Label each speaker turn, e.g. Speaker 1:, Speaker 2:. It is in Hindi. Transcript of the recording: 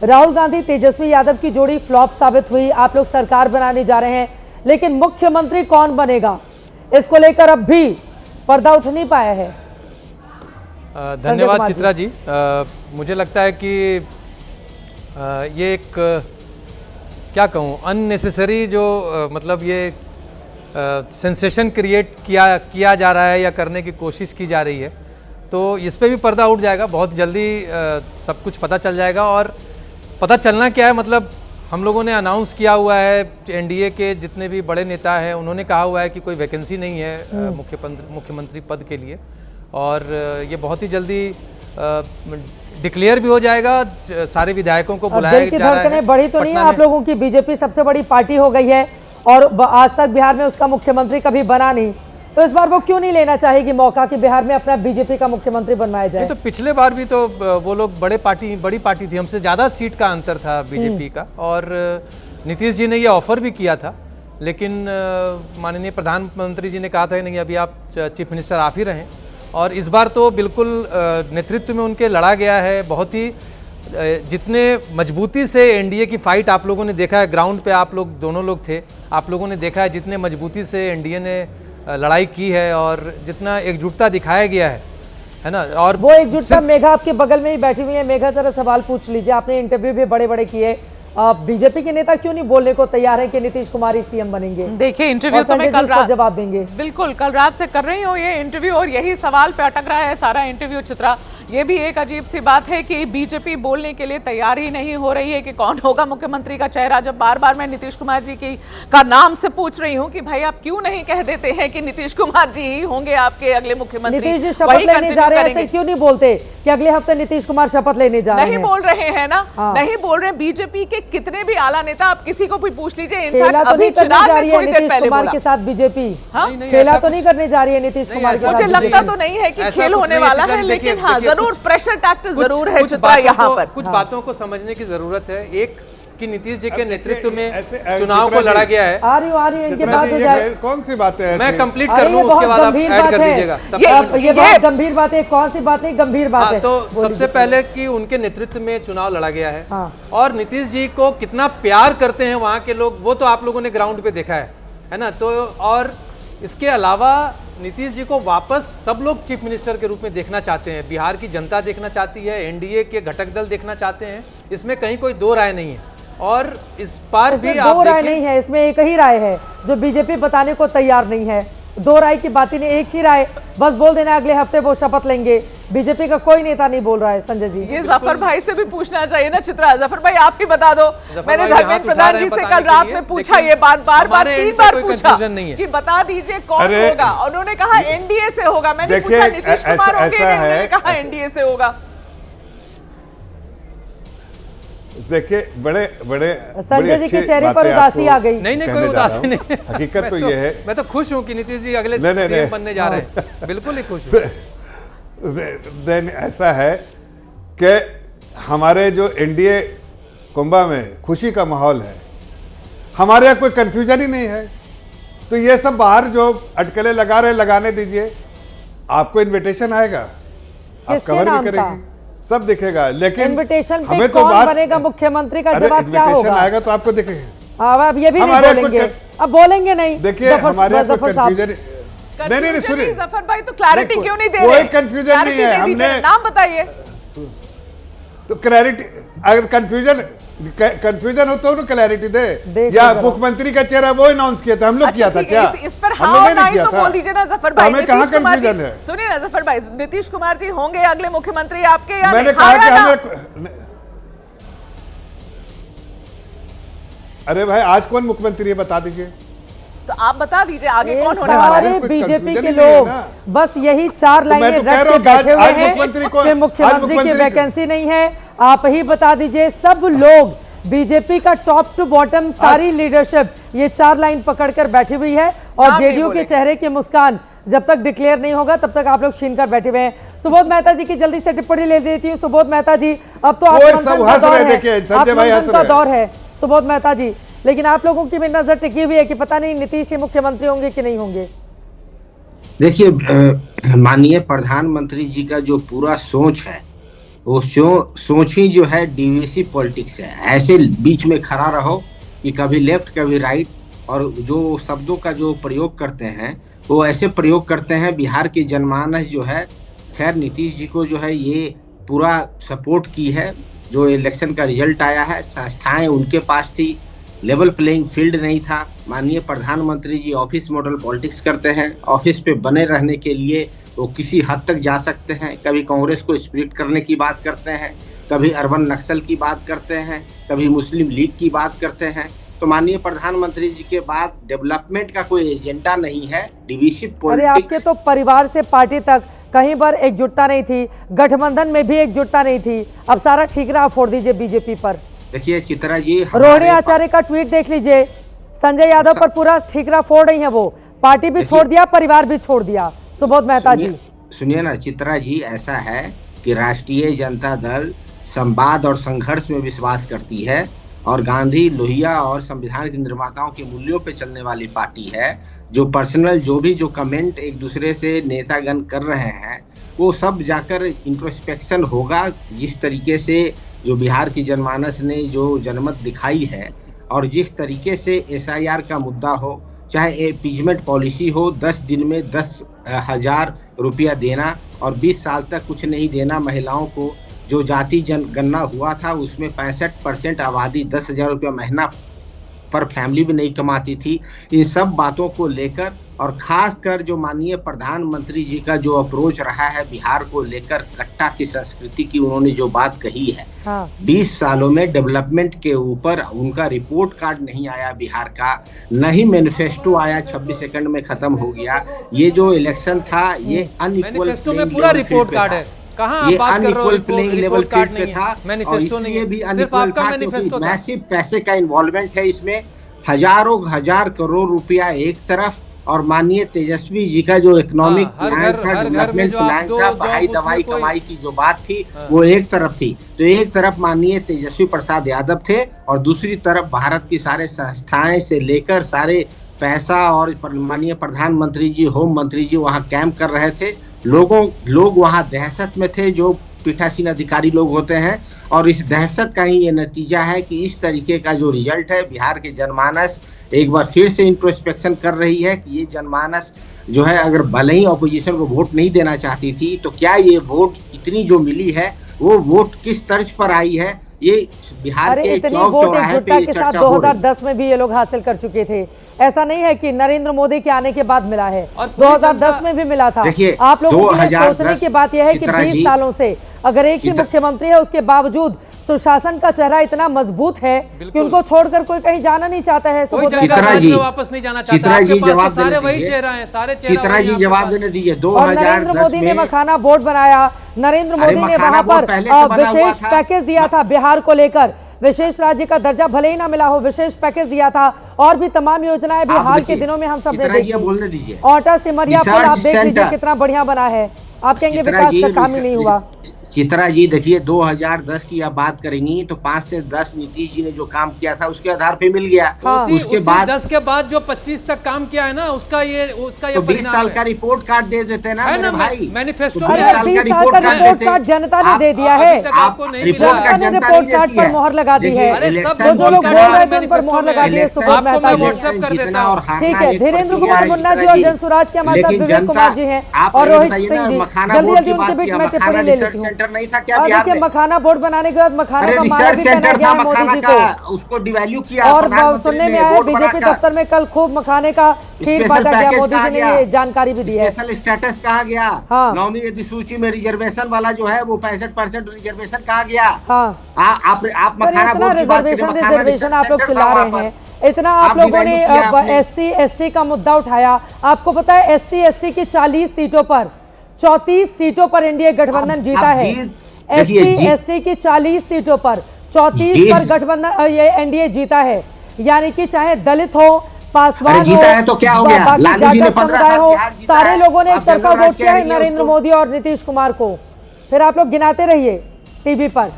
Speaker 1: राहुल गांधी तेजस्वी यादव की जोड़ी फ्लॉप साबित हुई, आप लोग सरकार बनाने जा रहे हैं, लेकिन मुख्यमंत्री कौन बनेगा इसको लेकर अब भी पर्दा उठ नहीं पाया है।
Speaker 2: धन्यवाद चित्रा जी। मुझे लगता है कि ये एक क्या कहूँ अननेसेसरी जो मतलब ये सेंसेशन क्रिएट किया जा रहा है या करने की कोशिश की जा रही है, तो इस पे भी पर्दा उठ जाएगा। बहुत जल्दी सब कुछ पता चल जाएगा। और पता चलना क्या है, मतलब हम लोगों ने अनाउंस किया हुआ है, एनडीए के जितने भी बड़े नेता हैं उन्होंने कहा हुआ है कि कोई वैकेंसी नहीं है मुख्यमंत्री पद के लिए, और ये बहुत ही जल्दी डिक्लेयर भी हो जाएगा। सारे विधायकों को बुलाया जा रहा है।
Speaker 1: बड़ी तो नहीं है आप लोगों की, बीजेपी सबसे बड़ी पार्टी हो गई है और आज तक बिहार में उसका मुख्यमंत्री कभी बना नहीं, तो इस बार वो क्यों नहीं लेना चाहेगी मौका कि बिहार में अपना बीजेपी का मुख्यमंत्री बनवाया जाए।
Speaker 2: तो पिछले बार भी तो वो लोग बड़ी पार्टी थी, हमसे ज़्यादा सीट का अंतर था बीजेपी का, और नीतीश जी ने ये ऑफर भी किया था, लेकिन माननीय प्रधानमंत्री जी ने कहा था नहीं, अभी आप चीफ मिनिस्टर आप ही रहें। और इस बार तो बिल्कुल नेतृत्व में उनके लड़ा गया है। बहुत ही जितने मजबूती से एनडीए की फाइट आप लोगों ने देखा है, ग्राउंड पे आप लोग दोनों लोग थे, आप लोगों ने देखा है जितने मजबूती से एनडीए ने लड़ाई की है और जितना एकजुटता दिखाया गया है ना। और
Speaker 1: वो एकजुटता, मेघा आपके बगल में ही बैठी हुई है, मेघा जरा सवाल पूछ लीजिए। आपने इंटरव्यू भी बड़े बड़े किए, बीजेपी के नेता क्यों नहीं बोलने को तैयार है कि नीतीश कुमार ही सीएम बनेंगे?
Speaker 3: देखिए इंटरव्यू तो मैं कल रात
Speaker 1: जवाब देंगे,
Speaker 3: बिल्कुल कल रात से कर रही हूँ ये इंटरव्यू, और यही सवाल पे अटक रहा है सारा इंटरव्यू। चित्रा, ये भी एक अजीब सी बात है कि बीजेपी बोलने के लिए तैयार ही नहीं हो रही है कि कौन होगा मुख्यमंत्री का चेहरा। जब बार बार मैं नीतीश कुमार जी का नाम से पूछ रही हूँ कि भाई आप क्यों नहीं कह देते हैं कि नीतीश कुमार जी ही होंगे आपके अगले मुख्यमंत्री,
Speaker 1: वही कंटिन्यू करेंगे। क्यों नहीं बोलते कि अगले हफ्ते नीतीश कुमार शपथ लेने जा रहे हैं?
Speaker 3: नहीं बोल रहे हैं ना, नहीं बोल रहे। बीजेपी के कितने भी आला नेता आप किसी को भी पूछ लीजिए, इनफैक्ट अभी चुनाव में थोड़ी देर पहले बोला
Speaker 1: के साथ बीजेपी खेला तो नहीं करने जा रही है नीतीश कुमार।
Speaker 3: मुझे लगता तो नहीं है कि खेल होने वाला है, लेकिन हाँ जरूर प्रेशर जरूर है चित्रा। यहाँ पर
Speaker 2: कुछ बातों को समझने की जरूरत है। एक कि नीतीश जी के नेतृत्व में चुनाव को लड़ा गया है।
Speaker 1: आ रही इनके बात हो जाए।
Speaker 4: कौन सी बातें हैं?
Speaker 2: मैं कंप्लीट कर लूं, उसके बाद आप ऐड कर दीजिएगा।
Speaker 1: ये बहुत गंभीर बात है। कौन सी बात नहीं, गंभीर बात है।
Speaker 2: तो सबसे पहले कि उनके नेतृत्व में चुनाव लड़ा गया है, और नीतीश जी को कितना प्यार करते हैं वहां के लोग, वो तो आप लोगों ने ग्राउंड पे देखा है ना। तो और इसके अलावा नीतीश जी को वापस सब लोग चीफ मिनिस्टर के रूप में देखना चाहते हैं, बिहार की जनता देखना चाहती है, एनडीए के घटक दल देखना चाहते हैं, इसमें कहीं कोई दो राय नहीं है। और इस बार भी आप
Speaker 1: दो राय नहीं है, इसमें एक ही राय है जो बीजेपी बताने को तैयार नहीं है। दो राय की बात ही नहीं, एक ही राय, बस बोल देना अगले हफ्ते वो शपथ लेंगे। बीजेपी का कोई नेता नहीं बोल रहा है। संजय जी,
Speaker 3: ये जफर भाई से भी पूछना चाहिए ना चित्रा। जफर भाई आप ही बता दो। मैंने धर्मेंद्र प्रधान जी से कल रात में पूछा ये बात, बार 3 बार पूछा कि बता दीजिए कौन होगा। उन्होंने कहा एनडीए से होगा। मैंने पूछा नीतीश कुमार होंगे, उन्होंने कहा एनडीए से होगा।
Speaker 4: देखिए बड़े
Speaker 1: संजय जी के चेहरे पर उदासी आ गई।
Speaker 2: नहीं कोई उदासी नहीं,
Speaker 4: हकीकत तो ये है।
Speaker 2: मैं तो खुश हूं कि नीतीश जी अगले सीएम बनने जा रहे हैं, बिल्कुल ही खुश हूं।
Speaker 4: देन ऐसा है कि हमारे जो एनडीए कुंभा में खुशी का माहौल है, हमारे यहाँ कोई कंफ्यूजन ही नहीं है। तो ये सब बाहर जो अटकलें लगा रहे, लगाने दीजिए, आपको इनविटेशन आएगा, आप कवर भी करेंगे, सब दिखेगा। लेकिन
Speaker 1: इनविटेशन पे
Speaker 4: हमें तो
Speaker 1: कौन
Speaker 4: बात
Speaker 1: बनेगा मुख्यमंत्री का जवाब क्या होगा?
Speaker 4: आएगा तो आपको दिखेगा।
Speaker 1: अब ये भी नहीं बोलेंगे, अब बोलेंगे नहीं।
Speaker 4: देखिए हमारे यहाँ कोई कंफ्यूजन नहीं, सुनिए
Speaker 3: जफर भाई तो क्लैरिटी क्यों नहीं दे रहे?
Speaker 4: कोई कंफ्यूजन नहीं है। हमने
Speaker 3: नाम बताइए
Speaker 4: तो क्लैरिटी, अगर कंफ्यूजन हो तो क्लैरिटी दे। या मुख्यमंत्री का चेहरा वो अनाउंस किया था, हम लोग किया था क्या?
Speaker 3: इस पर हाँ नहीं तो बोल दीजिए ना जफर भाई।
Speaker 4: हमें कहाँ कंफ्यूजन है?
Speaker 3: सुनिए ना जफर भाई, नीतीश कुमार जी होंगे अगले मुख्यमंत्री आपके? या
Speaker 4: मैंने कहा कि हमें, अरे भाई आज कौन मुख्यमंत्री है बता दीजिए।
Speaker 3: तो आप बता दीजिए आगे कौन होने वाला है?
Speaker 1: बीजेपी के लोग बस यही 4 लाइनें रख के बैठे हुए हैं कि मुख्यमंत्री की वैकेंसी नहीं है। आप ही बता दीजिए। सब लोग बीजेपी का टॉप टू बॉटम सारी लीडरशिप ये 4 लाइन पकड़कर बैठी हुई है, और जेडीयू के चेहरे की मुस्कान जब तक डिक्लेयर नहीं होगा तब तक आप लोग छीन कर बैठे हुए हैं। सुबोध मेहता जी की जल्दी से टिप्पणी ले देती हूँ। सुबोध मेहता जी, अब तो आप दौर है सुबोध मेहता जी, लेकिन आप लोगों की भी नजर टिकी हुई है कि पता नहीं नीतीश ही मुख्यमंत्री होंगे कि नहीं होंगे।
Speaker 5: देखिए माननीय प्रधानमंत्री जी का जो पूरा सोच है वो सोच ही जो है डिविसिव पॉलिटिक्स है। ऐसे बीच में खड़ा रहो कि कभी लेफ्ट कभी राइट, और जो शब्दों का जो प्रयोग करते हैं वो ऐसे प्रयोग करते हैं। बिहार की जनमानस जो है, खैर नीतीश जी को जो है ये पूरा सपोर्ट की है। जो इलेक्शन का रिजल्ट आया है, संस्थाएं उनके पास थी, लेवल प्लेइंग फील्ड नहीं था। माननीय प्रधानमंत्री जी ऑफिस मॉडल पॉलिटिक्स करते हैं। ऑफिस पे बने रहने के लिए वो किसी हद तक जा सकते हैं। कभी कांग्रेस को स्प्लिट करने की बात करते हैं, कभी अर्बन नक्सल की बात करते हैं, कभी मुस्लिम लीग की बात करते हैं। तो माननीय प्रधानमंत्री जी के बाद डेवलपमेंट का कोई एजेंडा नहीं है, डिविसिव पॉलिटिक्स।
Speaker 1: अरे आपके तो परिवार से पार्टी तक कहीं पर एकजुटता नहीं थी, गठबंधन में भी एकजुटता नहीं थी, अब सारा ठीकरा आप फोड़ दीजिए बीजेपी पर।
Speaker 5: देखिए चित्रा जी,
Speaker 1: रोहिणी आचार्य का ट्वीट देख लीजिए, संजय यादव पर पूरा ठीकरा फोड़ रही है वो। पार्टी भी छोड़ दिया, परिवार भी छोड़ दिया। सुबोध मेहता जी
Speaker 5: सुनिए ना चित्रा जी, ऐसा है कि राष्ट्रीय जनता दल संवाद और संघर्ष में विश्वास करती है और गांधी, लोहिया और संविधान के निर्माताओं के मूल्यों पे चलने वाली पार्टी है। जो पर्सनल जो कमेंट एक दूसरे से नेतागण कर रहे हैं वो सब जाकर इंट्रोस्पेक्शन होगा। जिस तरीके से जो बिहार की जनमानस ने जो जनमत दिखाई है और जिस तरीके से SIR का मुद्दा हो, चाहे इम्पीचमेंट पॉलिसी हो, 10 दिन में 10,000 रुपया देना और 20 साल तक कुछ नहीं देना महिलाओं को, जो जाति जनगणना हुआ था उसमें 65% आबादी 10,000 रुपया महीना पर फैमिली भी नहीं कमाती थी। इन सब बातों को लेकर और खासकर जो माननीय प्रधानमंत्री जी का जो अप्रोच रहा है बिहार को लेकर, कट्टा की संस्कृति की उन्होंने जो बात कही है, 20 सालों में डेवलपमेंट के ऊपर उनका रिपोर्ट कार्ड नहीं आया बिहार का, न ही मैनिफेस्टो आया, 26 सेकंड में खत्म हो गया। ये जो इलेक्शन था ये अनइक्वल
Speaker 2: में पूरा रिपोर्ट कार्ड है, कहाँ आप बात कर रहे हो?
Speaker 5: प्लेइंग लेवल फील्ड पे था,
Speaker 2: मैनिफेस्टो नहीं है, सिर्फ आपका मैनिफेस्टो था।
Speaker 5: मैसिव पैसे का इन्वॉल्वमेंट है इसमें, हजारों हजार करोड़ रुपया एक तरफ, और माननीय तेजस्वी जी का जो इकोनॉमिक प्लान था, डेवलपमेंट प्लान था, पढ़ाई दवाई कमाई की जो बात थी वो एक तरफ थी। तो एक तरफ माननीय तेजस्वी प्रसाद यादव थे और दूसरी तरफ भारत की सारे संस्थाएं से लेकर सारे पैसा, और माननीय प्रधानमंत्री जी, होम मंत्री जी वहाँ कैंप कर रहे थे। लोग वहाँ दहशत में थे, जो पीठासीन अधिकारी लोग होते हैं, और इस दहशत का ही ये नतीजा है कि इस तरीके का जो रिजल्ट है, बिहार की जनमानस एक बार फिर से इंट्रोस्पेक्शन कर रही है कि ये जनमानस जो है, अगर भले ही ऑपोजिशन को वोट नहीं देना चाहती थी, तो क्या ये वोट इतनी जो मिली है वो वोट किस तर्ज पर आई है, ये बिहार के चौक चौराहे पे चर्चा हो रही है।
Speaker 1: 2010 में भी ये लोग हासिल कर चुके थे, ऐसा नहीं है कि नरेंद्र मोदी के आने के बाद मिला है, 2010 में भी मिला था। आप लोगों के लिए सोचने की बात यह है कि 20 सालों से अगर एक ही मुख्यमंत्री है, उसके बावजूद सुशासन का चेहरा इतना मजबूत है कि उनको छोड़कर कोई कहीं जाना नहीं चाहता है।
Speaker 5: चित्रा जी
Speaker 2: वापस नहीं जाना चाहता,
Speaker 5: चित्रा जी जवाब
Speaker 2: सारे वही चेहरा है, सारे
Speaker 5: चित्रा जी जवाब देने दीजिए। 2010
Speaker 1: नरेंद्र मोदी ने मखाना बोर्ड बनाया, नरेंद्र मोदी ने वहां पर विशेष पैकेज दिया था बिहार को लेकर, विशेष राज्य का दर्जा भले ही ना मिला हो, विशेष पैकेज दिया था, और भी तमाम योजनाएं भी हाल के दिनों में हम सब ने देखी। ऑटा सिमरिया पर आप देख लीजिए कितना बढ़िया बना है, आप कहेंगे विकास का काम ही नहीं हुआ।
Speaker 5: चित्रा जी देखिए, 2010 की आप बात करेंगी तो 5 से 10 नीतीश जी ने जो काम किया था उसके आधार पे मिल गया।
Speaker 2: उसके बाद 10 के बाद जो 25 तक काम किया है ना, उसका ये
Speaker 5: तो 20 साल का रिपोर्ट कार्ड दे देते हैं ना मेरे भाई,
Speaker 2: मैनिफेस्टो
Speaker 5: 20 साल का रिपोर्ट कार्ड
Speaker 1: जनता ने दे दिया है,
Speaker 2: आपको नहीं मिला,
Speaker 5: रिपोर्ट कार्ड जनता ने
Speaker 1: कार्ड पर मोहर लगा दी है,
Speaker 2: जो
Speaker 1: लोग बोल रहे थे उन पर मोहर लगा दी है।
Speaker 2: व्हाट्सएप कर देता हूं।
Speaker 1: ठीक है, धीरेन्द्र कुमार मुन्ना जी और जनसुराज के हमारे साथ विवेक कुमार जी हैं और रोहित सिंह जी, जल्दी जल्दी उनके बीच में टिप्पणी ले लेती हूँ।
Speaker 5: सेंटर नहीं था क्या बिहार में?
Speaker 1: मखाना बोर्ड बनाने के बाद मखाना का माला भी पहनाया गया मोदी जी को,
Speaker 5: उसको डिवैल्यू किया,
Speaker 1: और सुनने में आया बीजेपी दफ्तर में कल खूब मखाने का खीर बांटा गया, मोदी जी ने ये जानकारी भी दी है।
Speaker 5: स्पेशल स्टेटस कहा गया, नौवीं अधिसूची में रिजर्वेशन वाला जो है वो 65% रिजर्वेशन कहा गया। आप मखाना बोर्ड की बात करें,
Speaker 1: रिजर्वेशन आप लोग चिल्ला रहे हैं, इतना आप लोगों ने SC ST का मुद्दा उठाया। आपको पता है SC ST की 40 सीटों पर 34 सीटों पर एनडीए गठबंधन जीता है। SC ST की 40 सीटों पर 34 पर गठबंधन ये एनडीए जीता है, यानी कि चाहे दलित हो, पासवान
Speaker 5: जीता है तो क्या हो गया, लालू जी ने 15 साल
Speaker 1: हो, सारे लोगों ने एक तरफा वोट किया है नरेंद्र मोदी और नीतीश कुमार को। फिर आप लोग गिनाते रहिए टीवी पर।